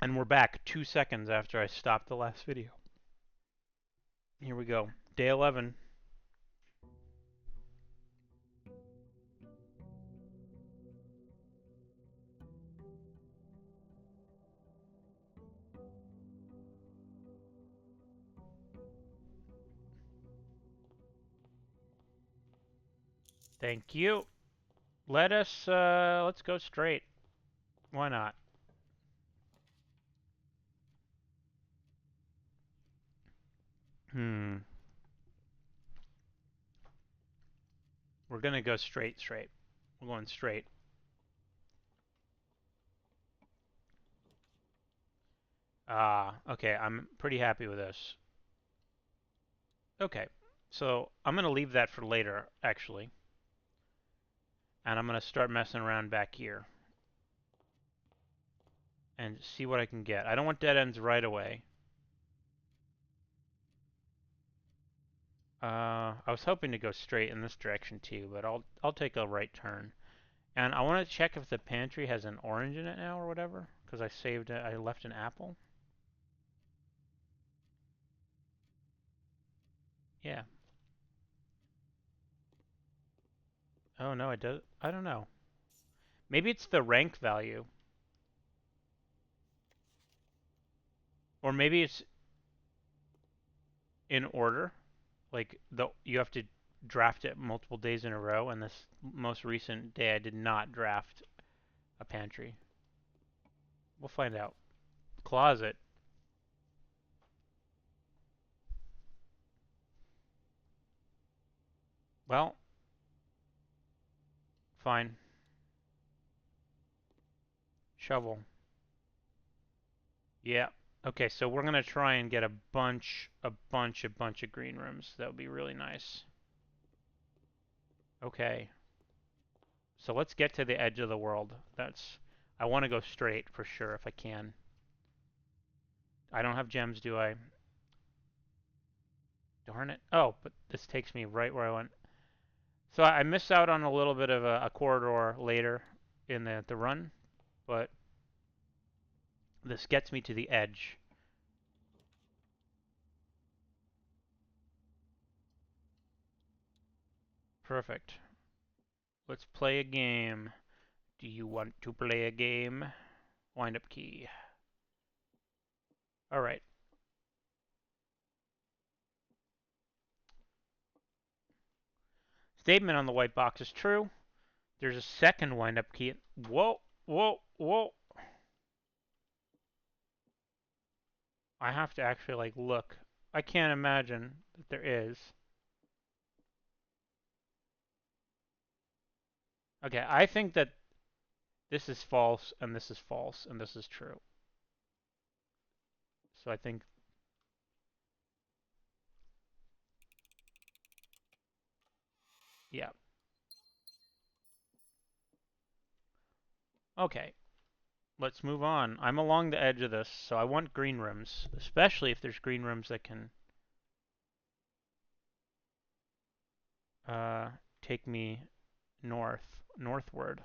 And we're back 2 seconds after I stopped the last video. Here we go. Day 11. Thank you. Let's go straight. Why not? Hmm. We're gonna go straight. We're going straight. Okay, I'm pretty happy with this. Okay, so I'm gonna leave that for later, actually. And I'm gonna start messing around back here. And see what I can get. I don't want dead ends right away. I was hoping to go straight in this direction too, but I'll take a right turn. And I want to check if the pantry has an orange in it now or whatever, because I left an apple. Yeah. Oh no, it does. I don't know. Maybe it's the rank value, or maybe it's in order. Like you have to draft it multiple days in a row, and this most recent day I did not draft a pantry. We'll find out. Closet. Well, fine. Shovel. Yeah. Okay, so we're gonna try and get a bunch of green rooms. That would be really nice. Okay. So let's get to the edge of the world. I want to go straight for sure if I can. I don't have gems, do I? Darn it. Oh, but this takes me right where I want. So I miss out on a little bit of a corridor later in the run, but this gets me to the edge. Perfect. Let's play a game. Do you want to play a game? Wind up key. All right. Statement on the white box is true. There's a second wind up key. Whoa, whoa, whoa. I have to actually like look. I can't imagine that there is. Okay, I think that this is false and this is false and this is true. So I think yeah. Okay. Let's move on. I'm along the edge of this, so I want green rooms, especially if there's green rooms that can uh take me northward.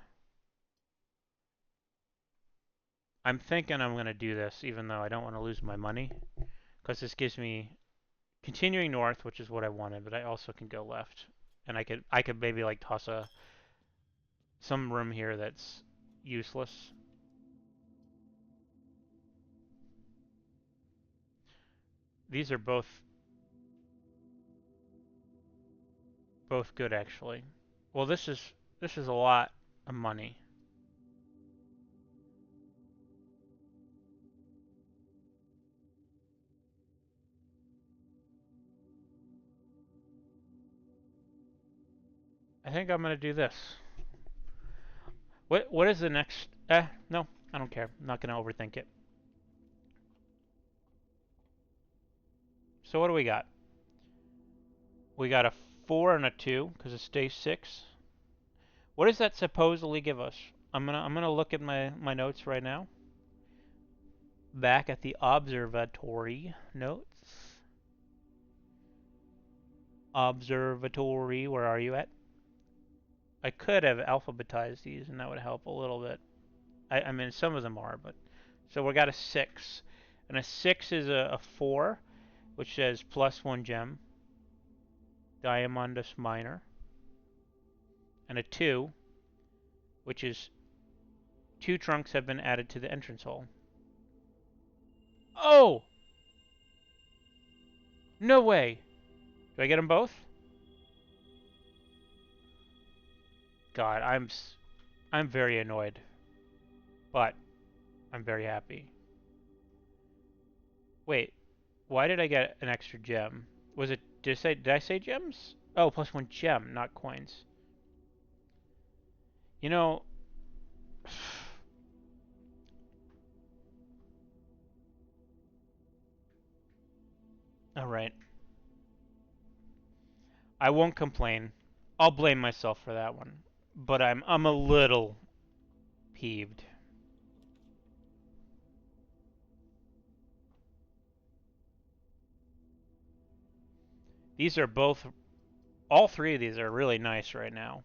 I'm thinking I'm going to do this even though I don't want to lose my money because this gives me continuing north, which is what I wanted, but I also can go left. And I could maybe like toss some room here that's useless. These are both good actually. Well, this is a lot of money. I think I'm going to do this. What is the next no, I don't care. I'm not going to overthink it. So what do we got? We got a 4 and a 2 because it's day 6. What does that supposedly give us? I'm gonna look at my notes right now. Back at the observatory notes. Observatory, where are you at? I could have alphabetized these and that would help a little bit. I mean some of them are, but So we got a 6. And a 6 is a 4, which says +1 gem. Diamondus Minor. And a 2, which is 2 trunks have been added to the entrance hole. Oh! No way! Do I get them both? God, I'm very annoyed. But I'm very happy. Wait, why did I get an extra gem? Was it did I say gems? Oh, +1 gem, not coins. You know, all right. I won't complain. I'll blame myself for that one. But I'm a little peeved. These are both all three of these are really nice right now.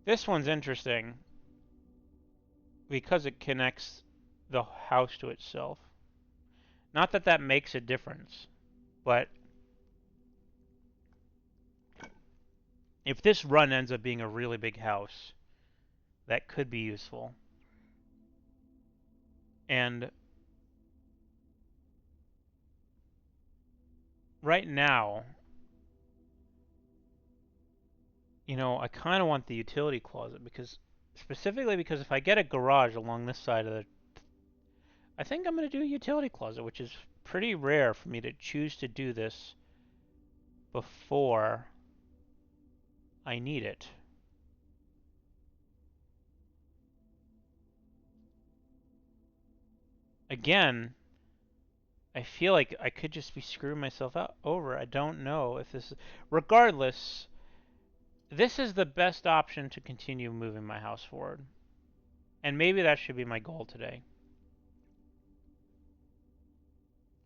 This one's interesting because it connects the house to itself. Not that that makes a difference, but if this run ends up being a really big house, that could be useful. And right now, I kind of want the utility closet specifically because if I get a garage along this side of the, I think I'm going to do a utility closet, which is pretty rare for me to choose to do this before I need it. Again, I feel like I could just be screwing myself over. I don't know if this. Regardless, this is the best option to continue moving my house forward. And maybe that should be my goal today.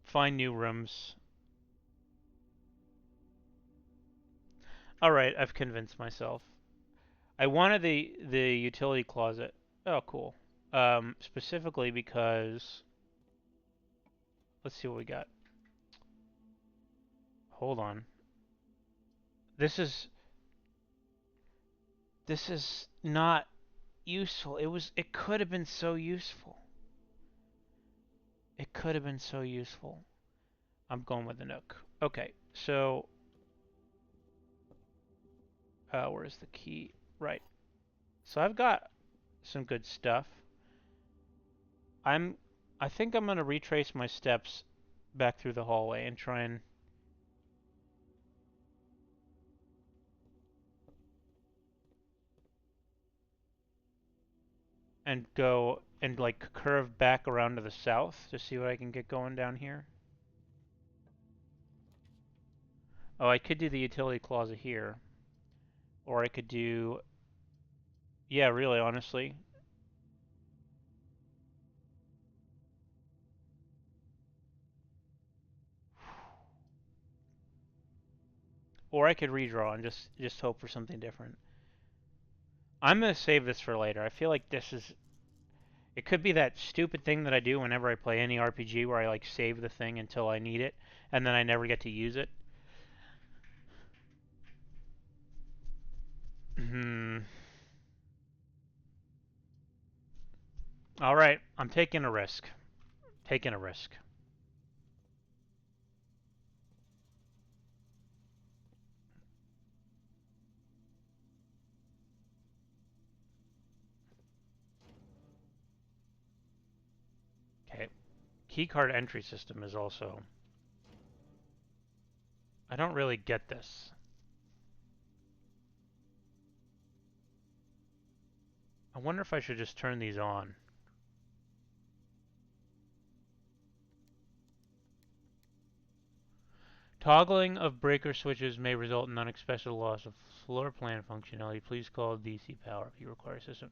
Find new rooms. Alright, I've convinced myself. I wanted the utility closet. Oh, cool. Specifically because let's see what we got. Hold on. This is not useful. It could have been so useful. It could have been so useful. I'm going with the Nook. Okay, so where's the key? Right. So I've got some good stuff. I think I'm gonna retrace my steps back through the hallway and try and go and like curve back around to the south to see what I can get going down here. Oh, I could do the utility closet here. Or I could do, yeah, really, honestly. Or I could redraw and just hope for something different. I'm going to save this for later. I feel like it could be that stupid thing that I do whenever I play any RPG where I like save the thing until I need it and then I never get to use it. Hmm. All right, I'm taking a risk. Taking a risk. Okay. Keycard entry system is also. I don't really get this. I wonder if I should just turn these on. Toggling of breaker switches may result in unexpected loss of floor plan functionality. Please call DC Power if you require assistance.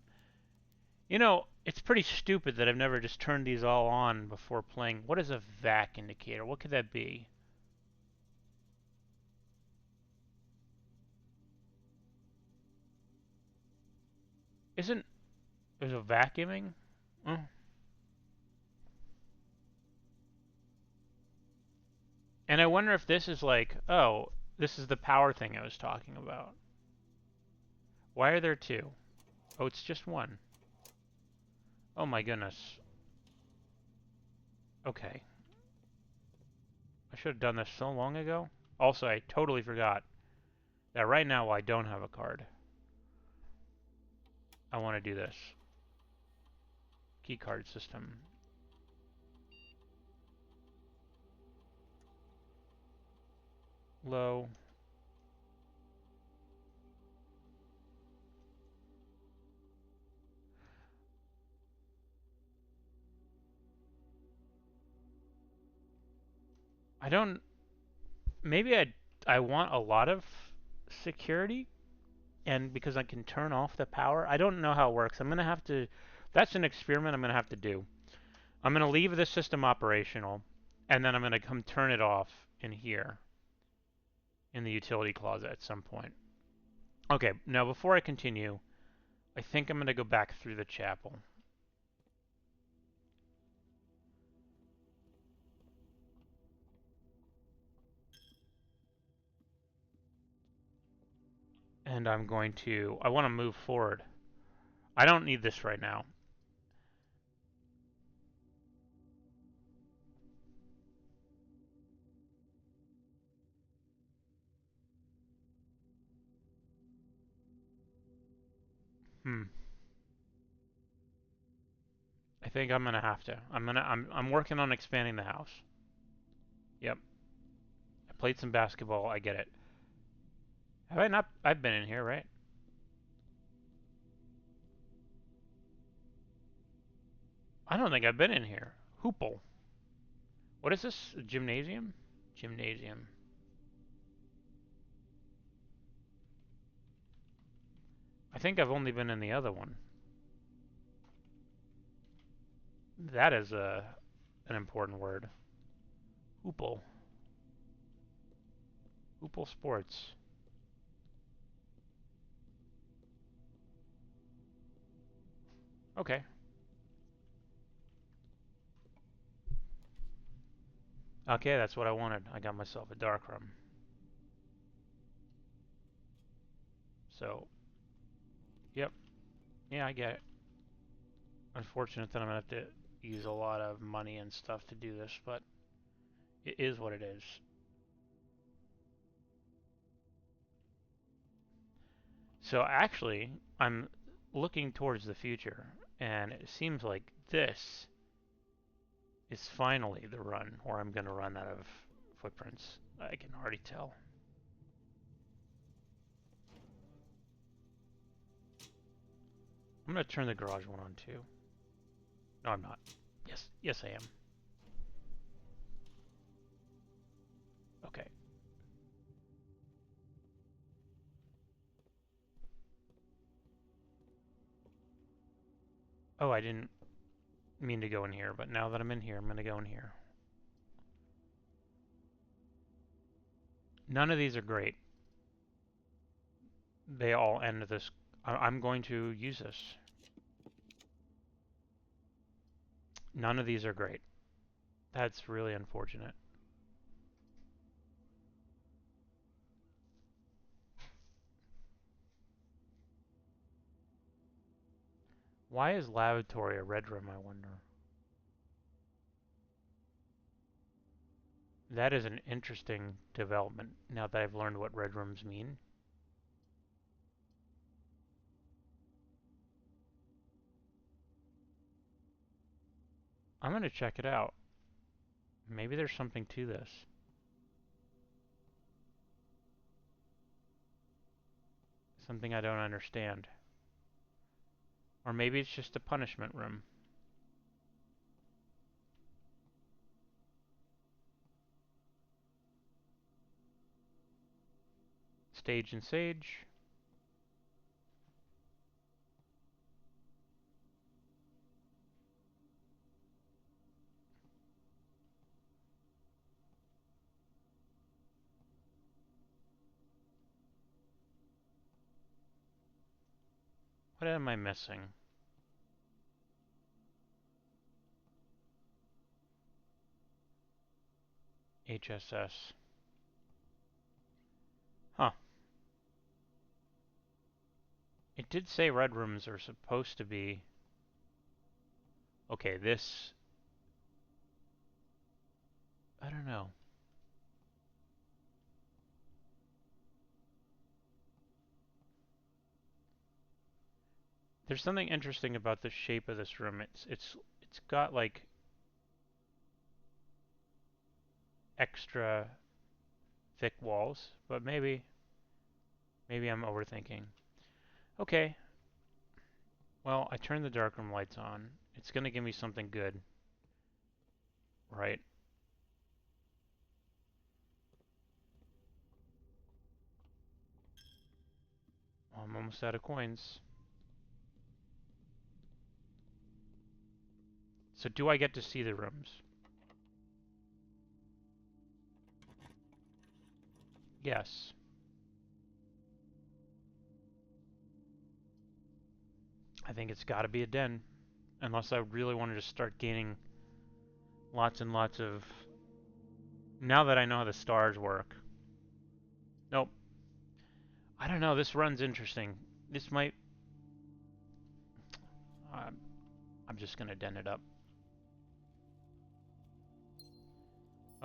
It's pretty stupid that I've never just turned these all on before playing. What is a vac indicator? What could that be? Isn't there's a vacuuming? Oh. And I wonder if this is like, oh, this is the power thing I was talking about. Why are there two? Oh, it's just one. Oh my goodness. Okay. I should have done this so long ago. Also, I totally forgot that right now I don't have a card. I want to do this. Key card system. Low. I don't. Maybe I want a lot of security, and because I can turn off the power. I don't know how it works. I'm gonna have to. That's an experiment I'm gonna have to do. I'm gonna leave the system operational, and then I'm gonna come turn it off in here in the utility closet at some point. Okay. Now before I continue, I think I'm gonna go back through the chapel. And I'm going to. I want to move forward. I don't need this right now. Hmm. I think I'm gonna have to. I'm working on expanding the house. Yep. I played some basketball. I get it. Have I not? I've been in here, right? I don't think I've been in here. Hoople. What is this? A gymnasium? Gymnasium. I think I've only been in the other one. That is an important word. Hoople. Hoople Sports. Okay. Okay, that's what I wanted. I got myself a dark room. So, yep. Yeah, I get it. Unfortunate that I'm going to have to use a lot of money and stuff to do this, but it is what it is. So actually, I'm looking towards the future, and it seems like this is finally the run where I'm going to run out of footprints. I can already tell. I'm going to turn the garage one on too. No, I'm not. Yes, I am. Okay. Oh, I didn't mean to go in here, but now that I'm in here, I'm going to go in here. None of these are great. They all end this. I'm going to use this. None of these are great. That's really unfortunate. Why is lavatory a red room, I wonder? That is an interesting development now that I've learned what red rooms mean. I'm going to check it out. Maybe there's something to this. Something I don't understand. Or maybe it's just a punishment room. Stage and Sage. What am I missing? HSS. Huh. It did say red rooms are supposed to be... Okay, this... I don't know. There's something interesting about the shape of this room. It's got like extra thick walls, but maybe I'm overthinking. Okay. Well, I turned the darkroom lights on. It's gonna give me something good, right? I'm almost out of coins. So do I get to see the rooms? Yes. I think it's got to be a den, unless I really wanted to start gaining lots and lots of... Now that I know how the stars work. Nope. I don't know. This run's interesting. This might... I'm just going to den it up.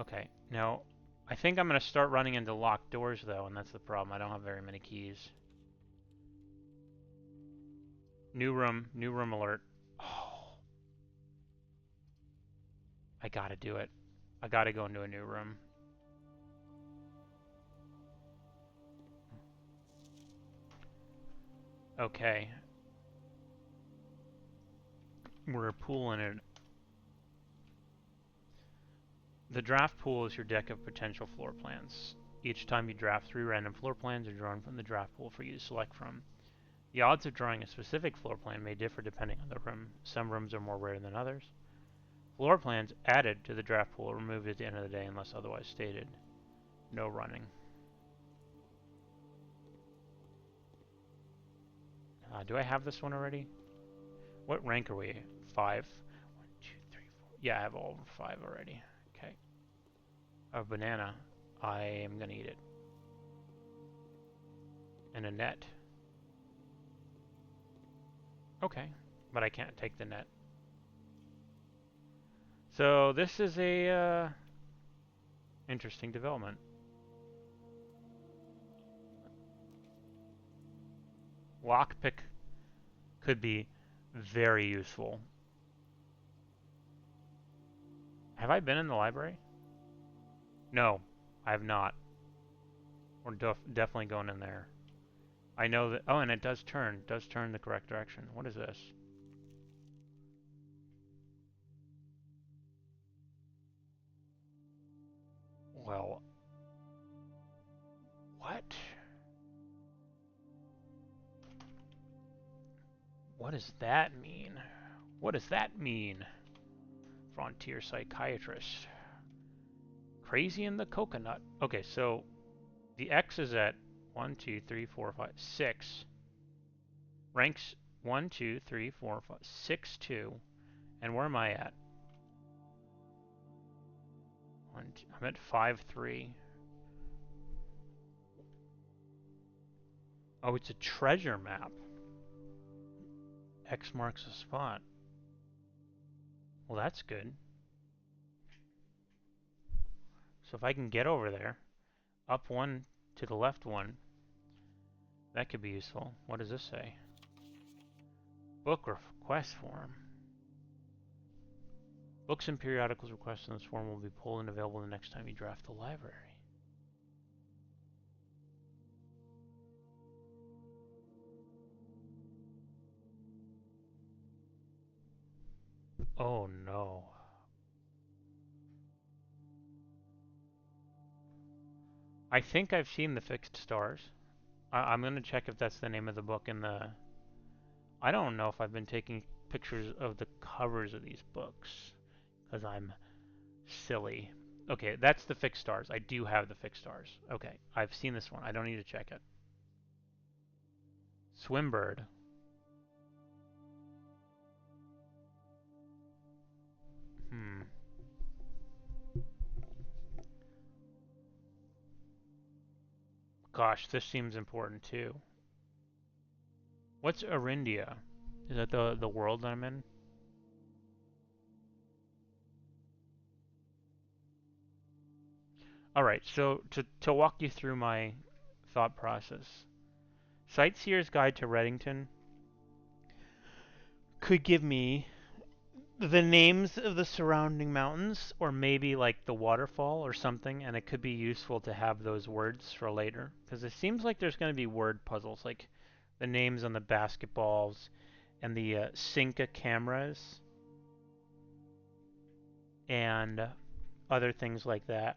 Okay. Now, I think I'm going to start running into locked doors, though, and that's the problem. I don't have very many keys. New room alert. Oh, I gotta do it. I gotta go into a new room. Okay. We're pooling it. The draft pool is your deck of potential floor plans. Each time you draft 3 random floor plans are drawn from the draft pool for you to select from. The odds of drawing a specific floor plan may differ depending on the room. Some rooms are more rare than others. Floor plans added to the draft pool are removed at the end of the day unless otherwise stated. No running. Do I have this one already? What rank are we? 5. 1, 2, 3, 4. Yeah, I have all 5 already. Okay. A banana. I am gonna eat it. And a net. Okay, but I can't take the net. So this is a interesting development. Lockpick could be very useful. Have I been in the library? No, I have not. We're definitely going in there. I know that... Oh, and it does turn. Does turn the correct direction. What is this? Well... What? What does that mean? What does that mean? Frontier psychiatrist. Crazy in the coconut. Okay, so the X is at 1, 2, 3, 4, 5, 6. Ranks 1, 2, 3, 4, 5, 6, 2. And where am I at? I'm at 5, 3. Oh, it's a treasure map. X marks a spot. Well, that's good. So if I can get over there, up 1 to the left 1, that could be useful. What does this say? Book request form. Books and periodicals requested in this form will be pulled and available the next time you draft the library. Oh no. I think I've seen the fixed stars. I'm going to check if that's the name of the book in the... I don't know if I've been taking pictures of the covers of these books, because I'm silly. Okay, that's the fixed stars. I do have the fixed stars. Okay, I've seen this one. I don't need to check it. Swimbird. Hmm. Gosh, this seems important too. What's Arindia? Is that the world I'm in? All right. So to walk you through my thought process, Sightseer's Guide to Reddington could give me the names of the surrounding mountains, or maybe like the waterfall or something, and it could be useful to have those words for later. Because it seems like there's going to be word puzzles, like the names on the basketballs and the Cinca cameras and other things like that.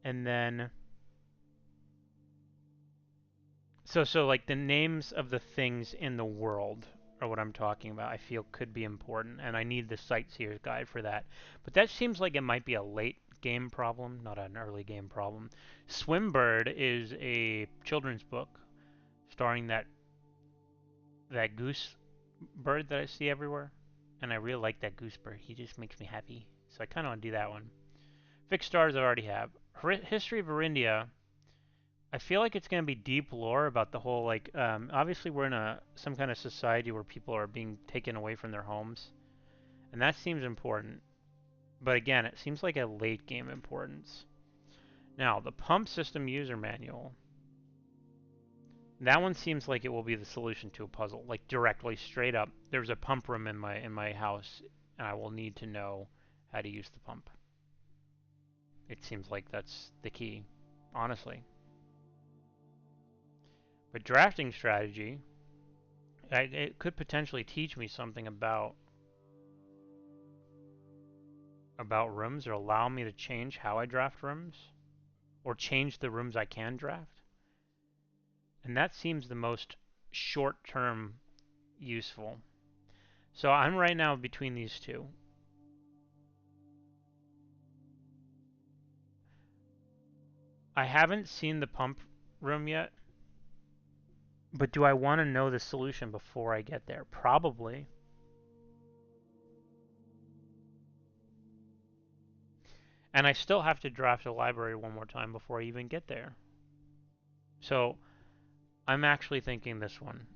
And then, so like the names of the things in the world are what I'm talking about. I feel could be important, and I need the Sightseer's Guide for that. But that seems like it might be a late game problem, not an early game problem. Swimbird is a children's book starring that goose bird that I see everywhere, and I really like that goose bird. He just makes me happy. So I kind of want to do that one. Fixed stars I already have. History of Arindia. I feel like it's going to be deep lore about the whole like obviously we're in a some kind of society where people are being taken away from their homes, and that seems important. But again, it seems like a late game importance. Now, the pump system user manual. That one seems like it will be the solution to a puzzle, like directly straight up. There's a pump room in my house, and I will need to know how to use the pump. It seems like that's the key, honestly. But drafting strategy, it could potentially teach me something about rooms, or allow me to change how I draft rooms, or change the rooms I can draft. And that seems the most short-term useful. So I'm right now between these two. I haven't seen the pump room yet, but do I want to know the solution before I get there? Probably. And I still have to draft a library one more time before I even get there. So I'm actually thinking this one.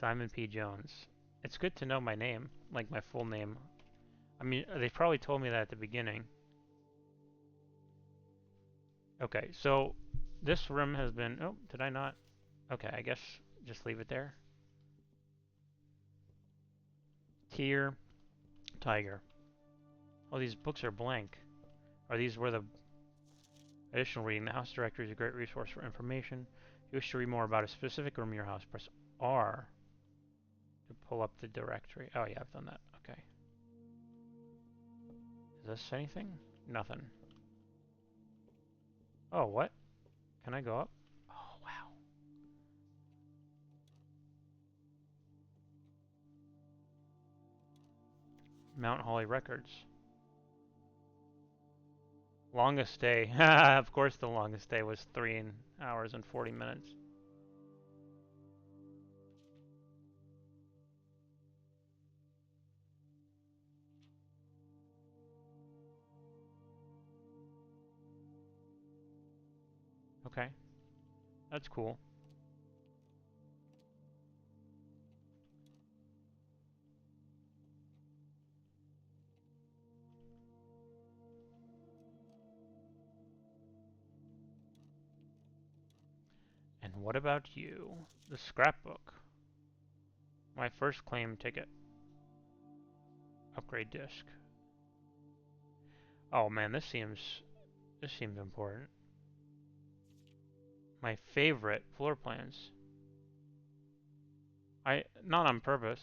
Simon P. Jones. It's good to know my name, like my full name. I mean, they probably told me that at the beginning. Okay, so this room has been. Oh, did I not? Okay, I guess just leave it there. Tier, Tiger. Oh, these books are blank. Are these where the additional reading? The house directory is a great resource for information. If you wish to read more about a specific room in your house, press R to pull up the directory. Oh, yeah, I've done that. Okay. Is this anything? Nothing. Oh, what? Can I go up? Oh, wow. Mount Holly records. Longest stay. Of course, the longest stay was 3 hours and 40 minutes. Okay, that's cool. And what about you? The scrapbook. My first claim ticket. Upgrade disc. Oh man, this seems important. My favorite floor plans. I not on purpose.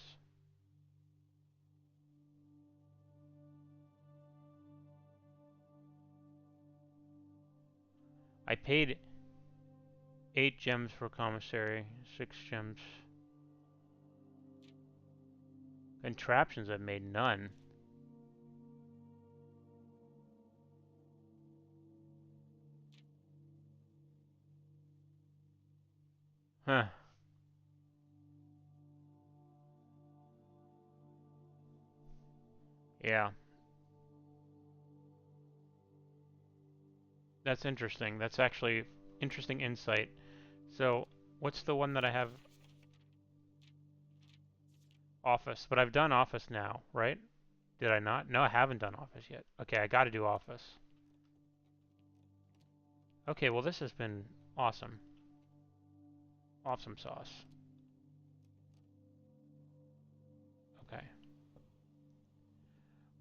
I paid 8 gems for commissary, 6 gems. Contraptions I've made none. Huh. Yeah, that's interesting. That's actually interesting insight. So, what's the one that I have? Office. But I've done Office now, right? Did I not? No, I haven't done Office yet. Okay, I got to do Office. Okay, well, this has been awesome. Awesome sauce. Okay.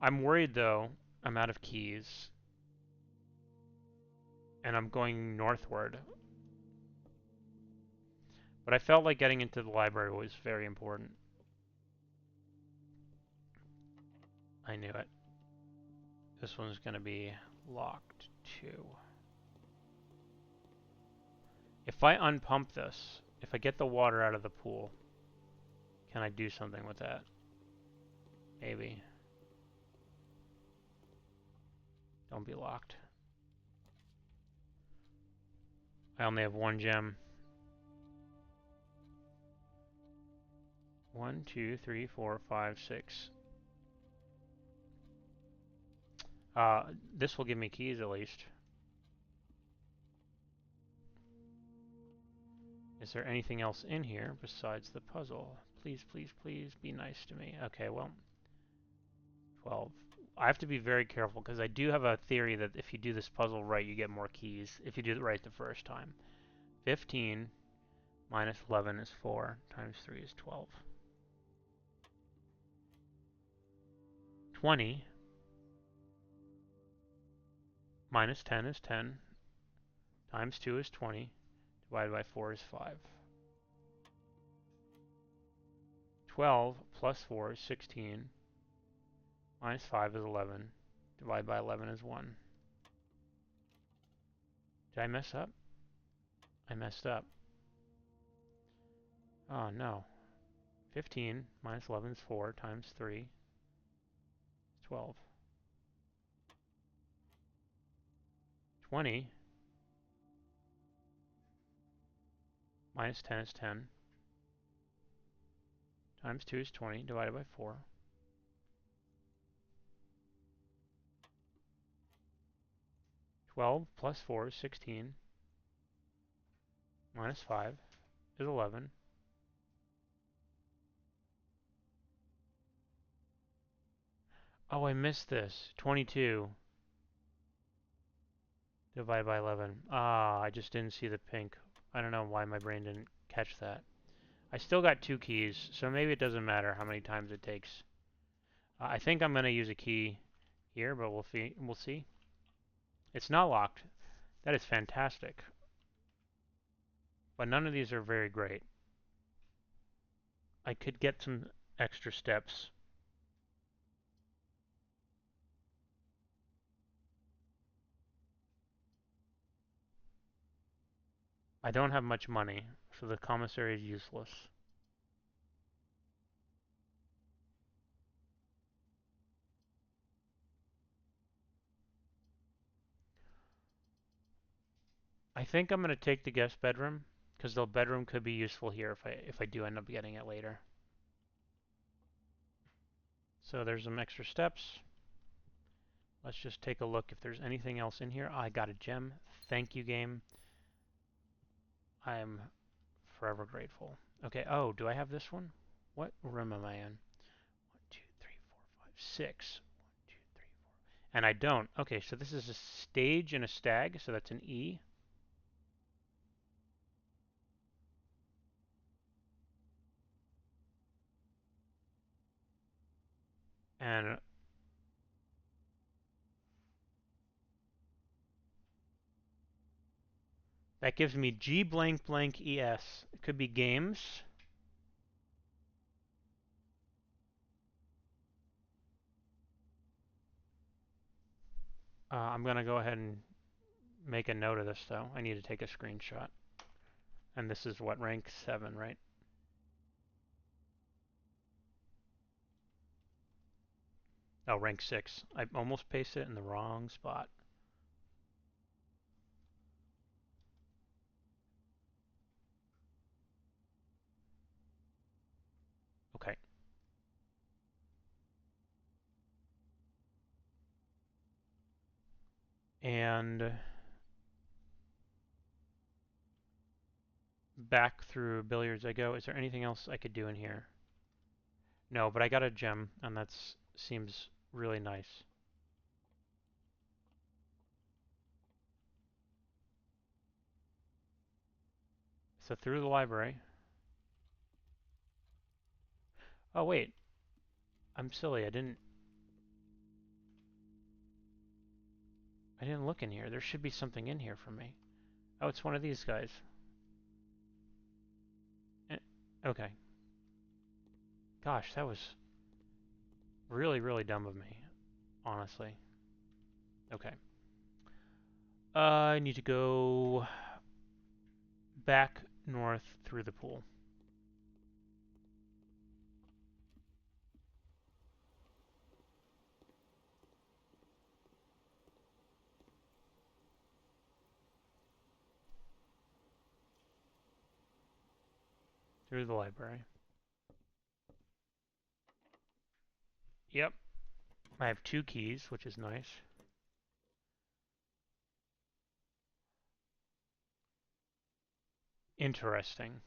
I'm worried, though. I'm out of keys, and I'm going northward. But I felt like getting into the library was very important. I knew it. This one's going to be locked, too. If I unpump this, if I get the water out of the pool, can I do something with that? Maybe. Don't be locked. I only have one gem. 1, 2, 3, 4, 5, 6. This will give me keys at least. Is there anything else in here besides the puzzle? Please, please, please be nice to me. Okay, well, 12. I have to be very careful because I do have a theory that if you do this puzzle right, you get more keys if you do it right the first time. 15 minus 11 is 4 times 3 is 12. 20 minus 10 is 10 times 2 is 20 divided by 4 is 5. 12 plus 4 is 16 minus 5 is 11 divided by 11 is 1. Did I mess up? I messed up. Oh no. 15 minus 11 is 4 times 3 is 12. 20 minus 10 is 10 times 2 is 20 divided by 4. 12 plus 4 is 16 minus 5 is 11. Oh, I missed this. 22 divided by 11. Ah, I just didn't see the pink. I don't know why my brain didn't catch that. I still got 2 keys, so maybe it doesn't matter how many times it takes. I think I'm going to use a key here, but we'll see. It's not locked. That is fantastic. But none of these are very great. I could get some extra steps. I don't have much money, so the commissary is useless. I think I'm going to take the guest bedroom, because the bedroom could be useful here if I do end up getting it later. So there's some extra steps. Let's just take a look if there's anything else in here. I got a gem. Thank you, game. I am forever grateful. Okay, oh, do I have this one? What room am I in? 1, 2, 3, 4, 5, 6. 1, 2, 3, 4. And I don't. Okay, so this is a stage and a stag, so that's an E. And that gives me G blank blank ES. It could be games. I'm going to go ahead and make a note of this, though. I need to take a screenshot. And this is what, rank 7, right? Oh, rank 6. I almost pasted it in the wrong spot. Okay. And back through billiards I go. Is there anything else I could do in here? No, but I got a gem, and that seems really nice. So through the library. Oh wait, I'm silly. I didn't look in here. There should be something in here for me. Oh, it's one of these guys. Okay. Gosh, that was really, really dumb of me, honestly. Okay. I need to go back north through the pool. Through the library. Yep. I have 2 keys, which is nice. Interesting.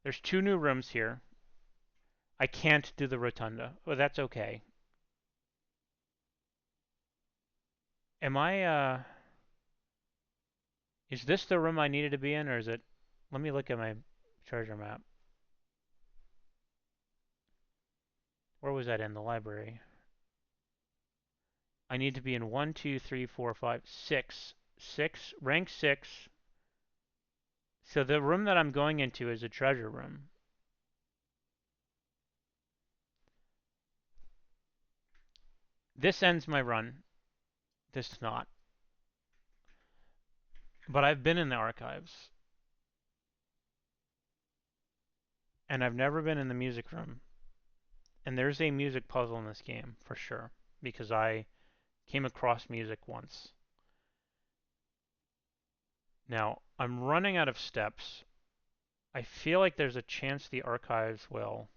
There's 2 new rooms here. I can't do the rotunda. Well, that's okay. Am I, is this the room I needed to be in, or is it? Let me look at my treasure map. Where was that in the library? I need to be in 1, 2, 3, 4, 5, 6. 6, rank 6. So the room that I'm going into is a treasure room. This ends my run. This does not. But I've been in the archives. And I've never been in the music room. And there's a music puzzle in this game, for sure. Because I came across music once. Now, I'm running out of steps. I feel like there's a chance the archives will.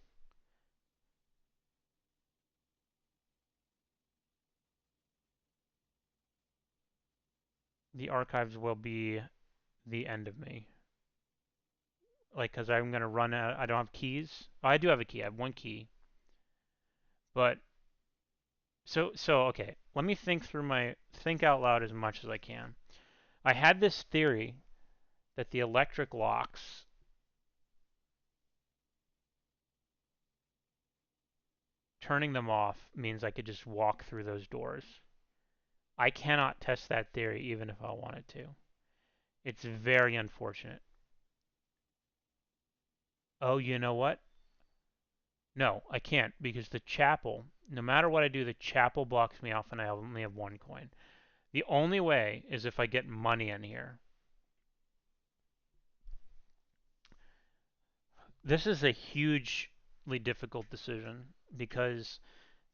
The archives will be the end of me. Like, because I'm going to run out. I don't have keys. I do have a key. I have 1 key. But, so, okay. Let me think out loud as much as I can. I had this theory that the electric locks, turning them off means I could just walk through those doors. I cannot test that theory even if I wanted to. It's very unfortunate. Oh, you know what? No, I can't because the chapel, no matter what I do, the chapel blocks me off and I only have 1 coin. The only way is if I get money in here. This is a hugely difficult decision because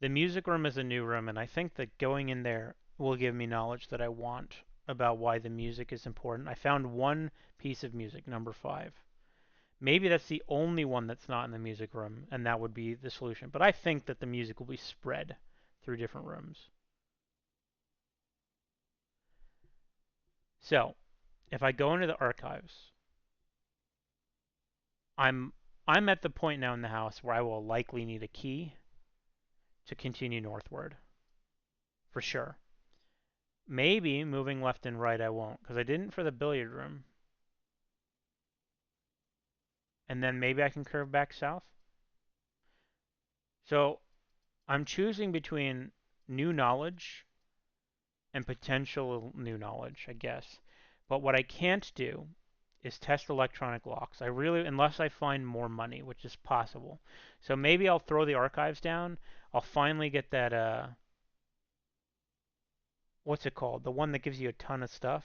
the music room is a new room, and I think that going in there will give me knowledge that I want about why the music is important. I found 1 piece of music, number 5. Maybe that's the only one that's not in the music room, and that would be the solution. But I think that the music will be spread through different rooms. So, if I go into the archives, I'm I'm at the point now in the house where I will likely need a key to continue northward, for sure. Maybe moving left and right I won't, because I didn't for the billiard room. And then maybe I can curve back south. So I'm choosing between new knowledge and potential new knowledge, I guess. But what I can't do is test electronic locks. I really, unless I find more money, which is possible. So maybe I'll throw the archives down. I'll finally get that, what's it called? The one that gives you a ton of stuff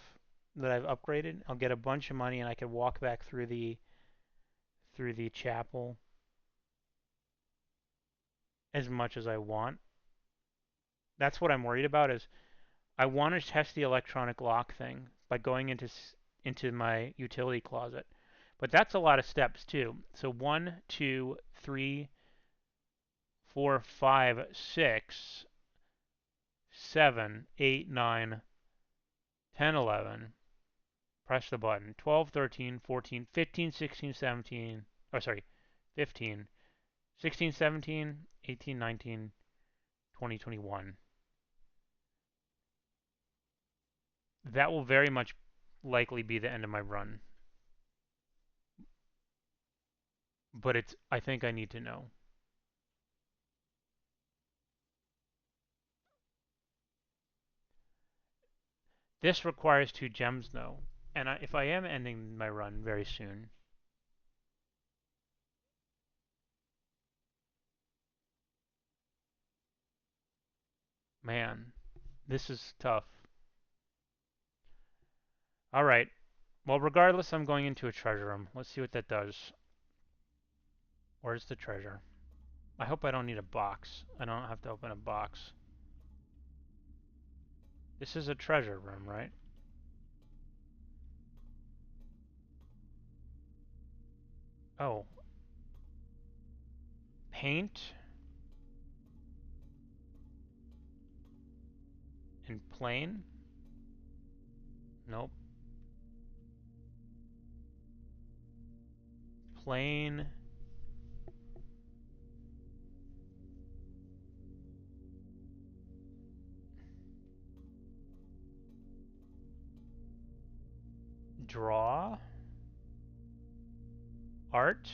that I've upgraded. I'll get a bunch of money and I can walk back through the chapel as much as I want. That's what I'm worried about is I want to test the electronic lock thing by going into my utility closet. But that's a lot of steps too. So 1, 2, 3, 4, 5, 6, 7, 8, 9, 10, 11. Press the button. 12, 13, 14, 15, 16, 17. Oh, sorry. 15, 16, 17, 18, 19, 20, 21. That will very much likely be the end of my run. But it's, I think I need to know. This requires 2 gems though. And if I am ending my run very soon, man, this is tough. Alright. Well, regardless, I'm going into a treasure room. Let's see what that does. Where's the treasure? I hope I don't need a box. I don't have to open a box. This is a treasure room, right? Oh. Paint. And plain? Nope. Plain. Draw. Art.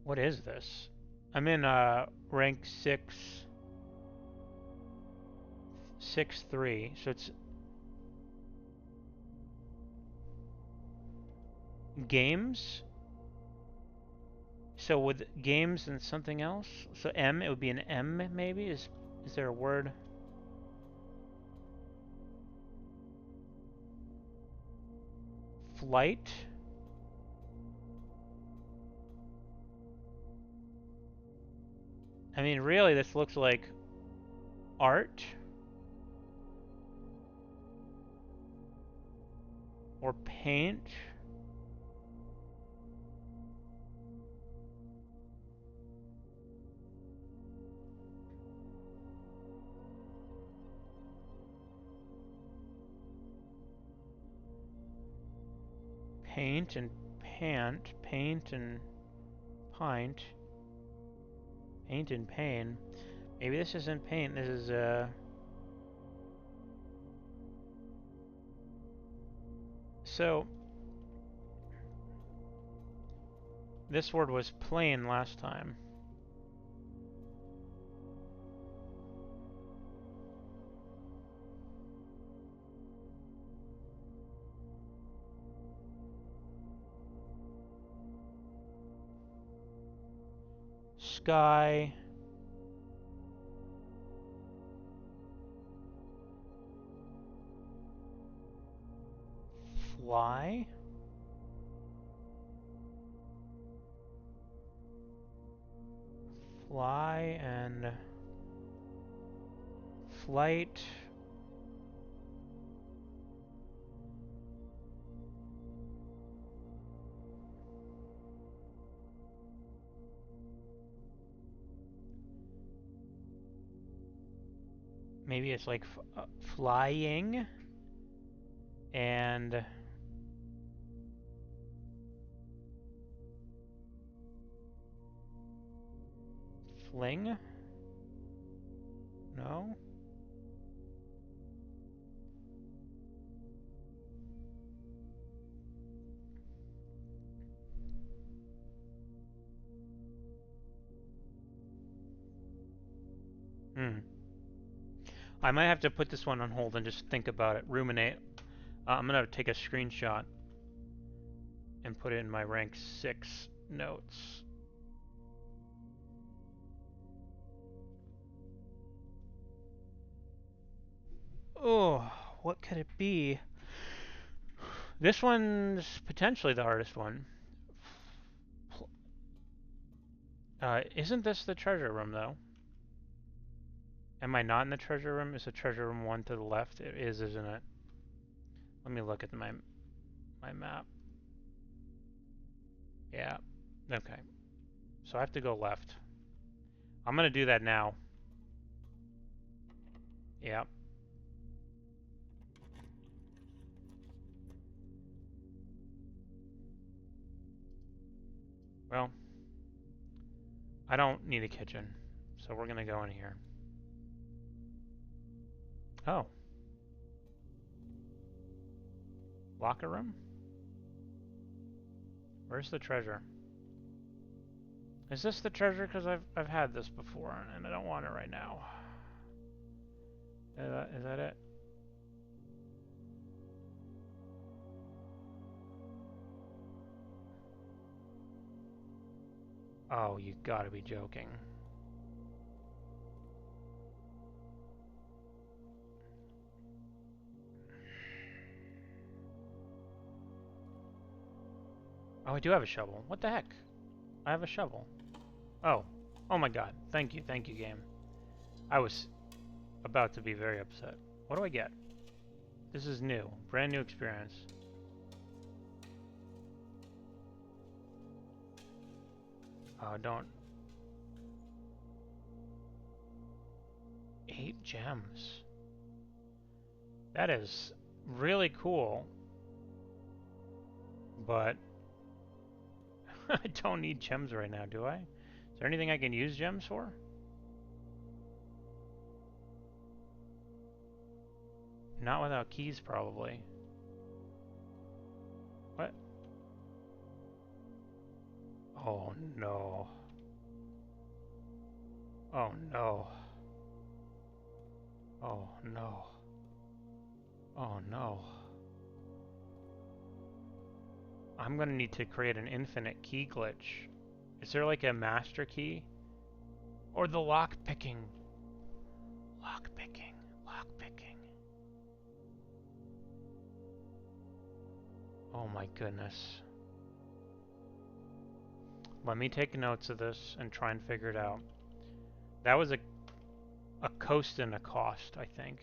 What is this? I'm in rank 6, 6-3, so it's games. So with games and something else, so M, it would be an M maybe. Is there a word? Flight. I mean, really, this looks like art or paint. Paint and pant, paint and pint, paint and pain. Maybe this isn't paint, this is so this word was plain last time. Sky. Fly. Fly and flight. Maybe it's like flying and fling? No? Hmm. I might have to put this one on hold and just think about it, ruminate. I'm gonna take a screenshot and put it in my rank 6 notes. Oh, what could it be? This one's potentially the hardest one. Isn't this the treasure room, though? Am I not in the treasure room? Is the treasure room one to the left? It is, isn't it? Let me look at my map. Yeah. Okay. So I have to go left. I'm gonna do that now. Yeah. Well, I don't need a kitchen, so we're gonna go in here. Oh. Locker room? Where's the treasure? Is this the treasure? Because I've had this before, and I don't want it right now. Is that it? Oh, you gotta be joking. Oh, I do have a shovel. What the heck? I have a shovel. Oh. Oh my god. Thank you, game. I was about to be very upset. What do I get? This is new. Brand new experience. Oh, don't. 8 gems. That is really cool. But I don't need gems right now, do I? Is there anything I can use gems for? Not without keys, probably. What? Oh no. Oh no. Oh no. Oh no. I'm gonna need to create an infinite key glitch. Is there like a master key? Or the lock picking? Lock picking. Lock picking. Oh my goodness. Let me take notes of this and try and figure it out. That was a coast and a cost, I think.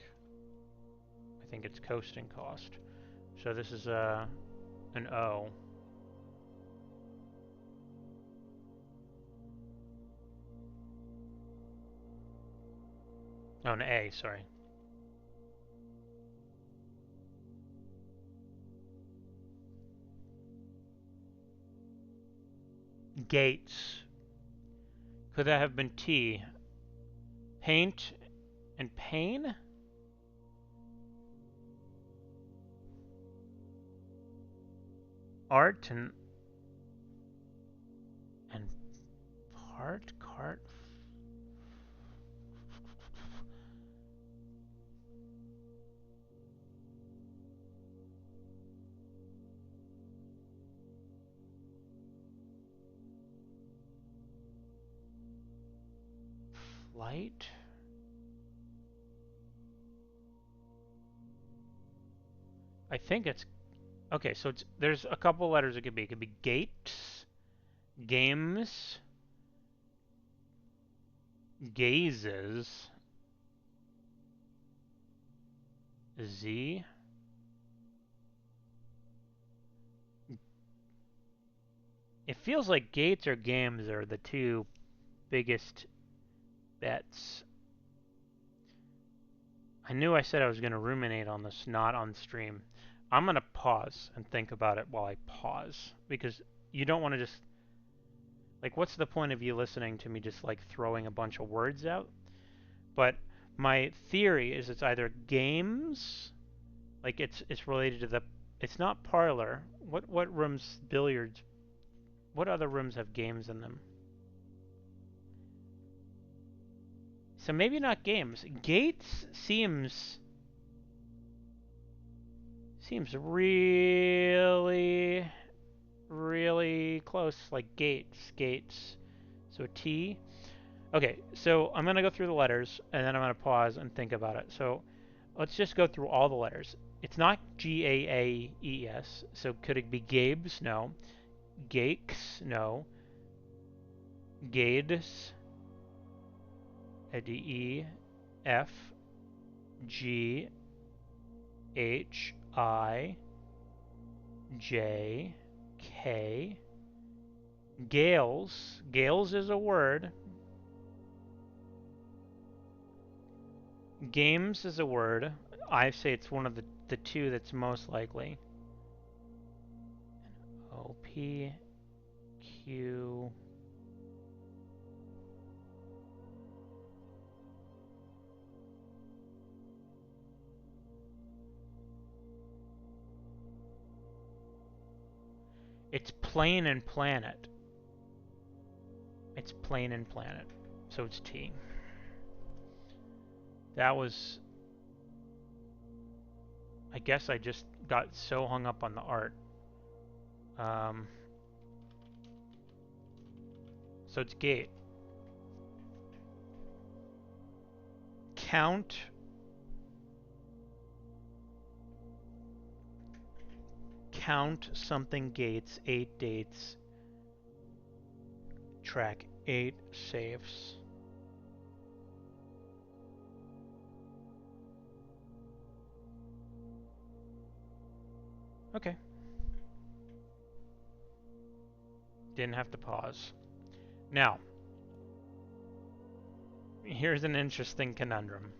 I think it's coast and cost. So this is an O. Oh, an A, sorry. Gates. Could that have been T? Paint and pain? Art and part cart. Flight. I think it's okay. So there's a couple letters it could be. It could be gates, games, gazes, Z. It feels like gates or games are the two biggest bets. I knew I said I was going to ruminate on this, not on stream. I'm going to pause and think about it while I pause. Because you don't want to just... Like, what's the point of you listening to me just, like, throwing a bunch of words out? But my theory is it's either games... Like, it's related to the... It's not parlor. What rooms... Billiards... What other rooms have games in them? So maybe not games. Gates seems really close, like gates. So T. Okay, so I'm gonna go through the letters and then I'm gonna pause and think about it. So let's just go through all the letters. It's not Gaaes, so could it be Gabes? No. Gakes? No. Gades, D-E, F, G, H, I, J, K. Gales. Gales is a word. Games is a word. I say it's one of the two that's most likely. O, P, Q. It's plane and planet. It's plane and planet. So it's T. That was... I guess I just got so hung up on the art. So it's gate. Count. Count something gates. 8 dates. Track 8 safes. Okay. Didn't have to pause. Now, here's an interesting conundrum.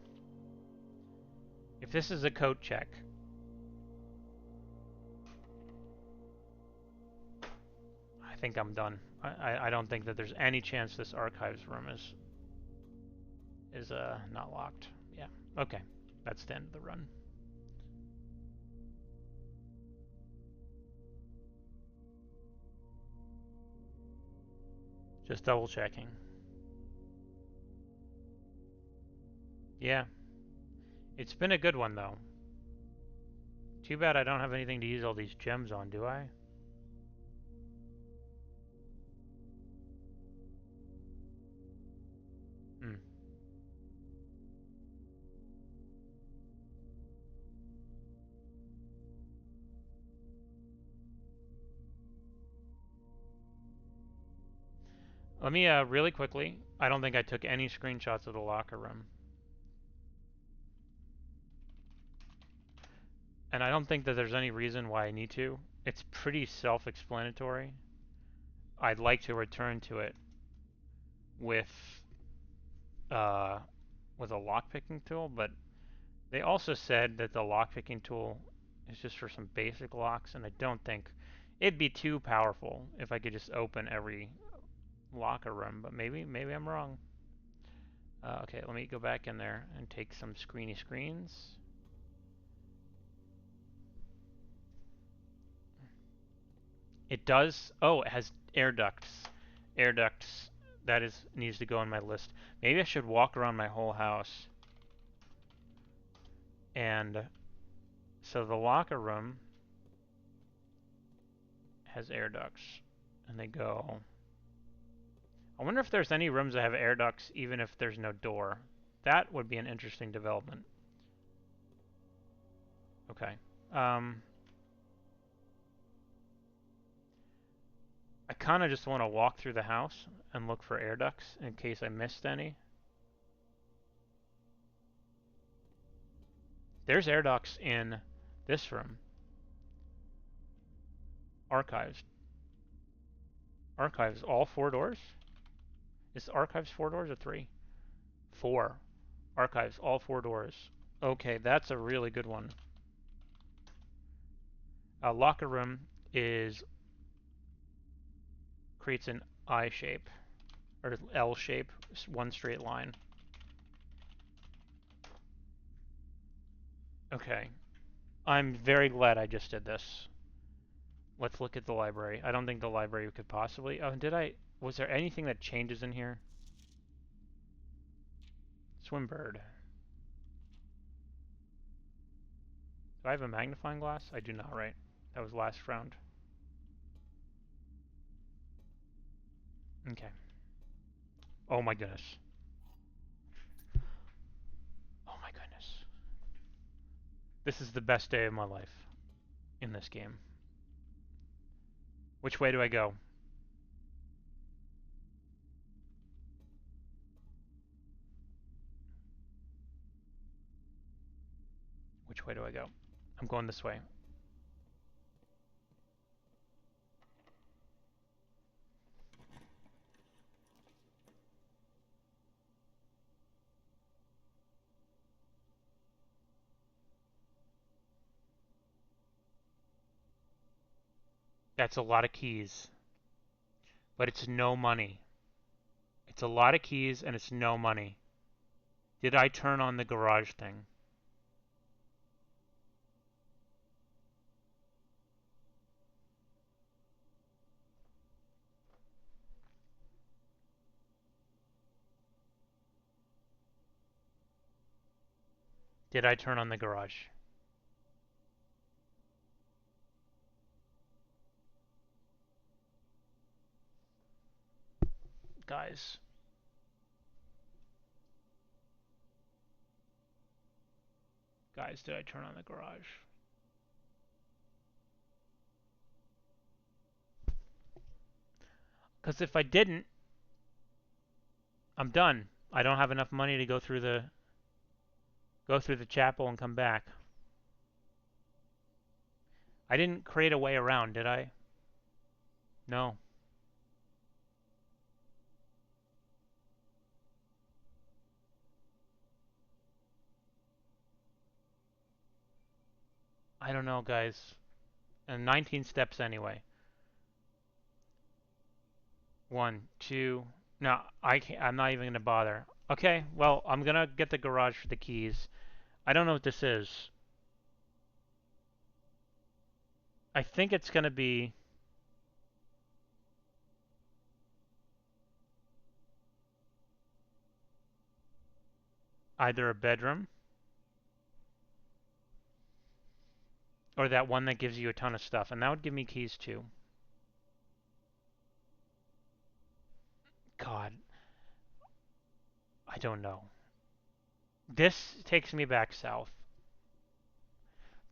If this is a code check, I think I'm done. I don't think that there's any chance this archives room is not locked. Yeah. Okay. That's the end of the run. Just double checking. Yeah. It's been a good one though. Too bad I don't have anything to use all these gems on, do I? Hmm. Let me, really quickly, I don't think I took any screenshots of the locker room. And I don't think that there's any reason why I need to. It's pretty self-explanatory. I'd like to return to it with uh, with a lockpicking tool, but they also said that the lockpicking tool is just for some basic locks, and I don't think it'd be too powerful if I could just open every locker room, but maybe I'm wrong. Okay, let me go back in there and take some screeny screens. It does. Oh, it has air ducts. Air ducts. That needs to go on my list. Maybe I should walk around my whole house. And so the locker room has air ducts, and they go. I wonder if there's any rooms that have air ducts even if there's no door. That would be an interesting development. Okay. I kind of just want to walk through the house and look for air ducts in case I missed any. There's air ducts in this room. Archives. Archives, all 4 doors? Is archives 4 doors or 3? 4. Archives, all 4 doors. Okay, that's a really good one. A locker room creates an I shape, or L shape, one straight line. Okay. I'm very glad I just did this. Let's look at the library. I don't think the library could possibly... Oh, was there anything that changes in here? Swimbird. Do I have a magnifying glass? I do not, right? That was last round. Okay. Oh my goodness. Oh my goodness. This is the best day of my life in this game. Which way do I go? Which way do I go? I'm going this way. That's a lot of keys, but it's no money. It's a lot of keys and it's no money. Did I turn on the garage thing? Did I turn on the garage? Guys. Guys, did I turn on the garage? Because if I didn't, I'm done. I don't have enough money to go through the chapel and come back. I didn't create a way around, did I? No. I don't know, guys. And 19 steps anyway. 1, 2. No, I can't, I'm not even gonna bother. Okay, well, I'm gonna get the garage for the keys. I don't know what this is. I think it's gonna be either a bedroom or that one that gives you a ton of stuff, and that would give me keys too. God, I don't know. This takes me back south.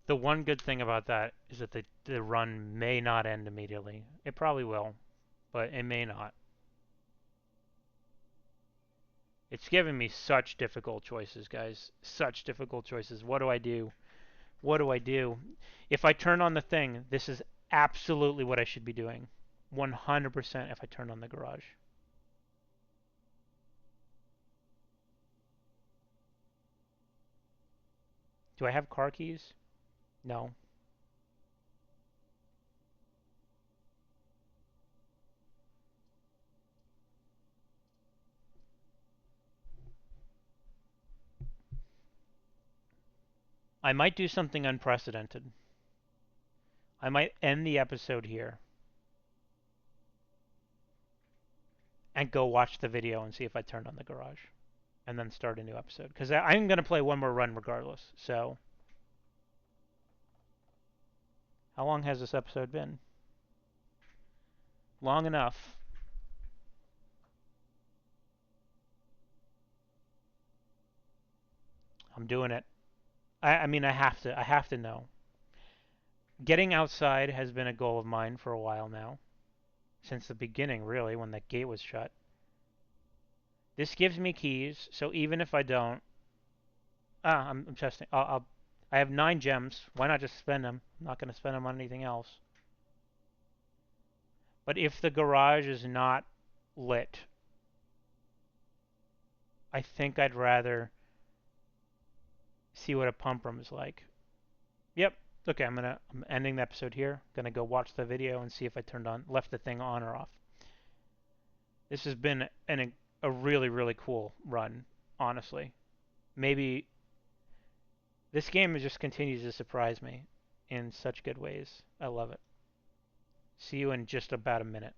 The one good thing about that is that the run may not end immediately. It probably will, but it may not. It's giving me such difficult choices, guys. Such difficult choices. What do I do? What do I do? If I turn on the thing, this is absolutely what I should be doing. 100% if I turn on the garage. Do I have car keys? No. I might do something unprecedented. I might end the episode here and go watch the video and see if I turned on the garage and then start a new episode. Because I'm going to play one more run regardless. So, how long has this episode been? Long enough. I'm doing it. I mean, I have to. I have to know. Getting outside has been a goal of mine for a while now. Since the beginning, really, when the gate was shut. This gives me keys, so even if I don't... I'm testing. I have 9 gems. Why not just spend them? I'm not going to spend them on anything else. But if the garage is not lit, I think I'd rather see what a pump room is like. Yep. Okay, I'm ending the episode here. Gonna go watch the video and see if I left the thing on or off. This has been a really, really cool run, honestly. Maybe this game just continues to surprise me in such good ways. I love it. See you in just about a minute.